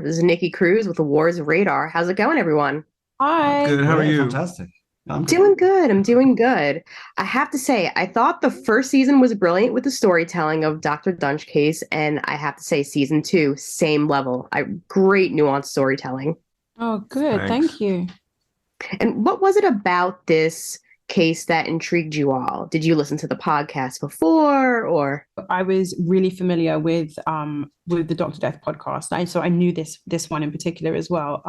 This is Nikki Cruz with Awards Radar. How's it going, everyone? Hi. Good. How are you? Fantastic. I'm good. Doing good. I'm doing good. I have to say, I thought the first season was brilliant with the storytelling of Dr. Dunch case, and I have to say, season two, same level. Great nuanced storytelling. Oh, good. Thanks. Thank you. And what was it about this case that intrigued you all? Did you listen to the podcast before, or? I was really familiar with the Doctor Death podcast. So I knew this one in particular as well.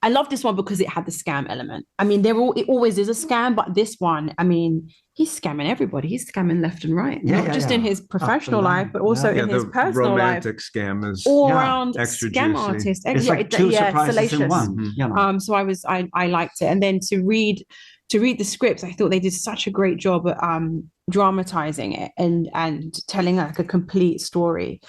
I love this one because it had the scam element. I mean, it always is a scam, but this one, I mean, he's scamming everybody. He's scamming left and right, not just in his professional life, but also in his personal life. Romantic scam is All around extra scam juicy. artist. It's like two surprises in salacious. one. Yeah. So I liked it, and then to read the scripts, I thought they did such a great job at dramatizing it and telling like a complete story.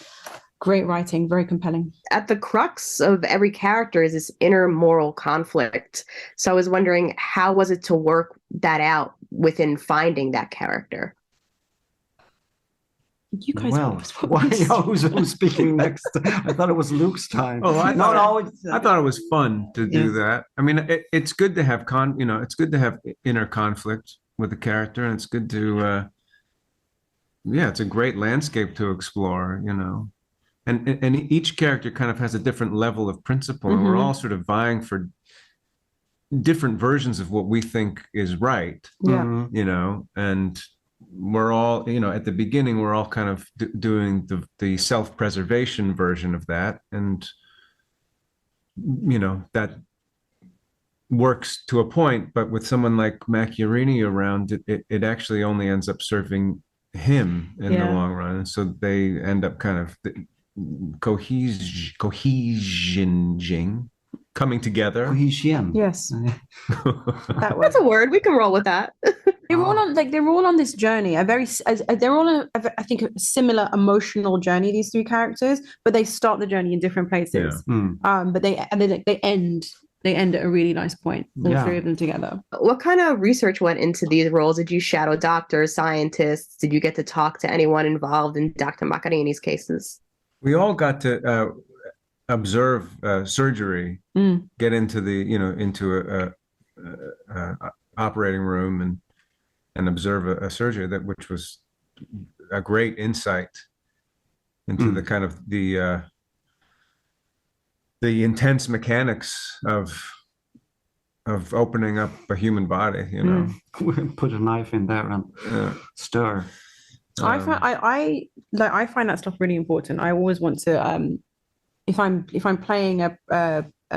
Great writing, very compelling. At the crux of every character is this inner moral conflict. So I was wondering, how was it to work that out within finding that character? You guys, Who's speaking next? I thought it was Luke's time. Oh, I thought it was fun to do Yeah. that. I mean, it's good to have it's good to have inner conflict with the character, and it's good to, it's a great landscape to explore, and each character kind of has a different level of principle, and we're all sort of vying for different versions of what we think is right, Yeah. and we're all, at the beginning, we're all kind of doing the self-preservation version of that, and that works to a point, but with someone like Macchiarini around, it actually only ends up serving him in the long run, and so they end up kind of cohesioning, coming together. Cohesion. Yes. That's a word. We can roll with that. They're all on this journey. They're all on I think a similar emotional journey. These three characters, but they start the journey in different places. But they end at a really nice point. All three of them together. What kind of research went into these roles? Did you shadow doctors, scientists? Did you get to talk to anyone involved in Dr. Macchiarini's cases? We all got to observe surgery, get into into a operating room and observe a surgery which was a great insight into the kind of the intense mechanics of opening up a human body, Put a knife in there and stir. I find that stuff really important. I always want to if I'm playing a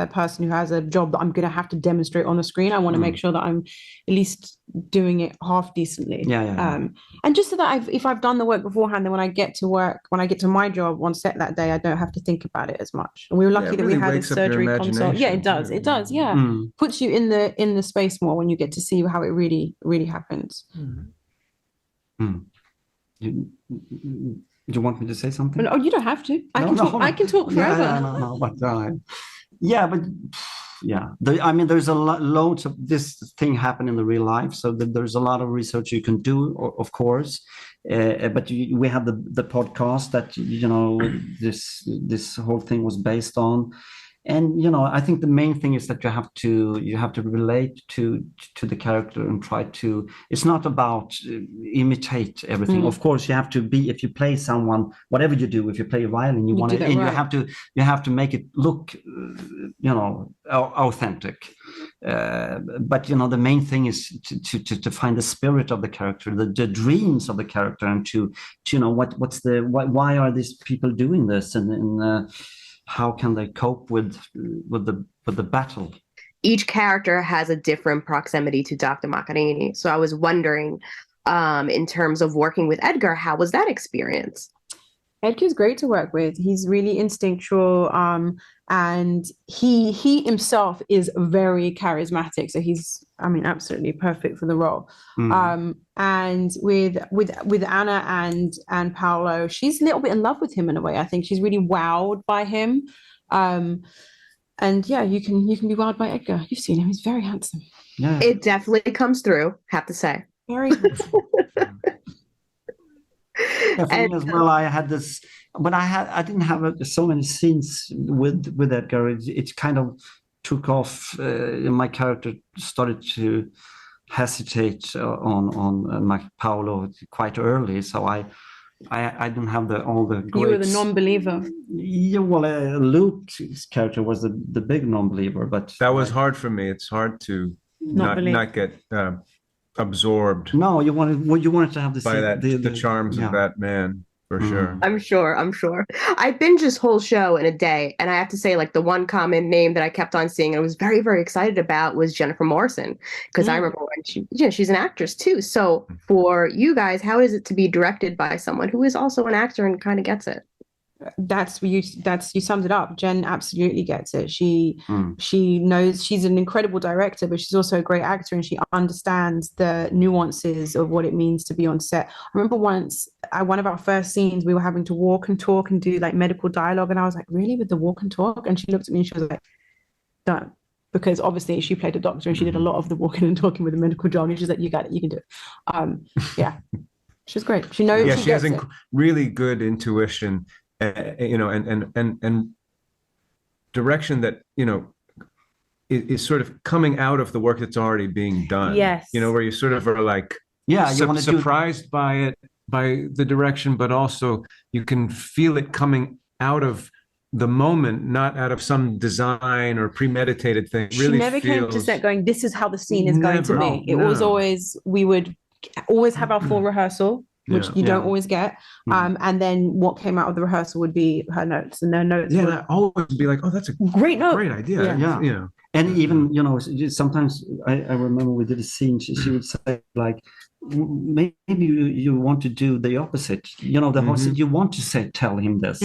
person who has a job that I'm going to have to demonstrate on the screen, I want to make sure that I'm at least doing it half decently. And just so that if I've done the work beforehand, then when I get to my job on set that day, I don't have to think about it as much. And we were lucky that we had a surgery console. Yeah, it does. It does. Yeah, puts you in the space more when you get to see how it really really happens. You want me to say something? Oh, you don't have to. I can talk forever. There's loads of this thing happen in the real life, so there's a lot of research you can do, of course. But we have the podcast that this whole thing was based on. And I think the main thing is that you have to relate to the character and try to. It's not about imitate everything. Of course, you have to be. If you play someone, whatever you do, if you play a violin, you want to, and right. you have to make it look, authentic. But the main thing is to find the spirit of the character, the dreams of the character, and to why are these people doing this, and how can they cope with the battle? Each character has a different proximity to Dr. Macchiarini. So I was wondering, in terms of working with Edgar, how was that experience? Edgar's great to work with. He's really instinctual, and he himself is very charismatic. So he's, absolutely perfect for the role. And with Anna and Paolo, she's a little bit in love with him in a way. I think she's really wowed by him. And yeah, you can be wowed by Edgar. You've seen him; he's very handsome. Yeah, it definitely comes through. Have to say, very handsome. Yeah, for And me as well, I had this, but I didn't have so many scenes with Edgar. It kind of took off. My character started to hesitate on Mac Paolo quite early, so I didn't have all the great. You were the non-believer. Yeah, well, Luke's character was the big non-believer, but That was hard for me. It's hard to Not believe. not get absorbed no, you wanted to have by that the charms yeah. of that man, for sure. I'm sure. I binged this whole show in a day, and I have to say, like, the one common name that I kept on seeing and I was very, very excited about was Jennifer Morrison, because I remember when she's an actress too. So for you guys, how is it to be directed by someone who is also an actor and kind of gets it? You summed it up. Jen absolutely gets it. She knows, she's an incredible director, but she's also a great actor, and she understands the nuances of what it means to be on set. I remember once one of our first scenes, we were having to walk and talk and do like medical dialogue, and I was like, really, with the walk and talk? And she looked at me and she was like, done. Because obviously she played a doctor and she did a lot of the walking and talking with the medical jargon. She's like, you got it, you can do it. Yeah, she's great. She knows. Yeah, she she has gets it. really good intuition, and direction that is sort of coming out of the work that's already being done. Yes. Where you sort of are like, Yeah, you want to surprised by it, by the direction, but also you can feel it coming out of the moment, not out of some design or premeditated thing. She never came to set going, this is how the scene is going to be. It was always, we would always have our full rehearsal, which you don't always get. And then what came out of the rehearsal would be her notes, and their notes Yeah, would and I always be like, oh, that's a great note. great idea. Yeah. And even, sometimes I remember we did a scene, she would say, like, maybe you want to do the opposite. The host, you want to tell him this,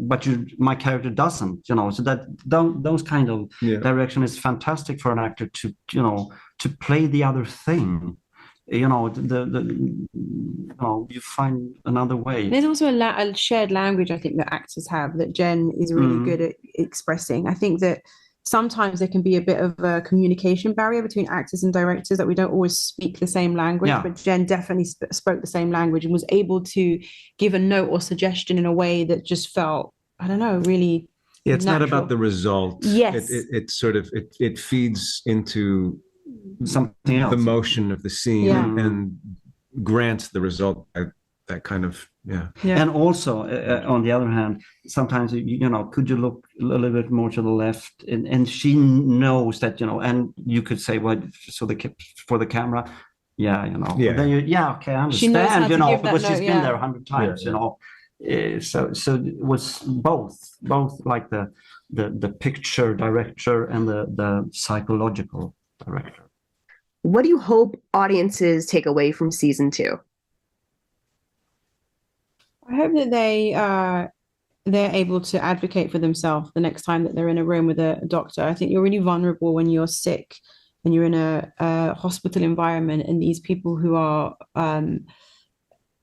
but my character doesn't. So that those kind of direction is fantastic for an actor to play the other thing. You find another way. There's also a shared language, I think, that actors have that Jen is really good at expressing. I think that sometimes there can be a bit of a communication barrier between actors and directors, that we don't always speak the same language, but Jen definitely spoke the same language and was able to give a note or suggestion in a way that just felt, I don't know, really it's natural. not about the result. Yes. It sort of it feeds into something else, the motion of the scene, and grants the result that kind of And also on the other hand, sometimes could you look a little bit more to the left, and she knows that, and you could say, well, so for the camera, then okay, I understand, she knows how to give because that she's note, been there 100 times, so it was both like the picture director and the psychological director. What do you hope audiences take away from season 2? I hope that they're able to advocate for themselves the next time that they're in a room with a doctor. I think you're really vulnerable when you're sick and you're in a hospital environment, and these people who are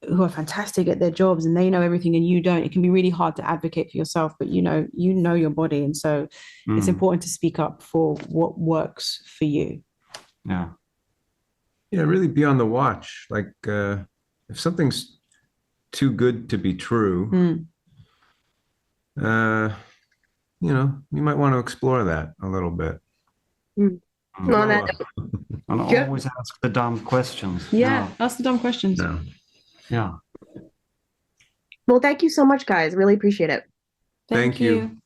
fantastic at their jobs and they know everything and you don't. It can be really hard to advocate for yourself, but you know your body, and so it's important to speak up for what works for you. Yeah, really be on the watch. Like if something's too good to be true, you might want to explore that a little bit. On that and always ask the dumb questions. Ask the dumb questions. Well, thank you so much, guys. Really appreciate it. Thank you.